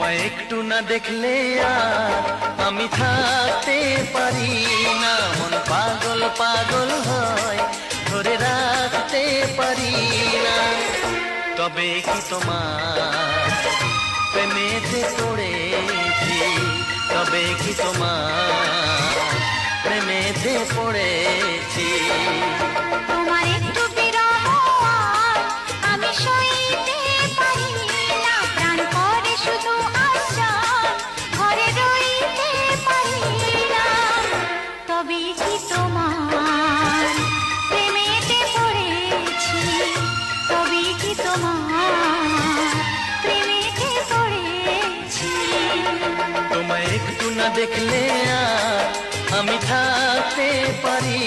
তোমায় একটু না দেখলে আর আমি থাকতে পারি না, মন পাগল পাগল হয়, ধরে রাখতে পারি না। তবে কি তোমার প্রেমেতে পড়েছি, তবে কি তোমার প্রেমেতে পড়েছি। তোমার একটু বিরহ আর আমি সইতে পারি না, প্রাণ করে শুধু আশা, ঘরে রইতে পারি না। তবে কি তোমার প্রেমেতে পড়েছি, তবে কি তোমার প্রেমেতে পড়েছি। তোমায় একটু না দেখলে আর আমি থাকতে পারি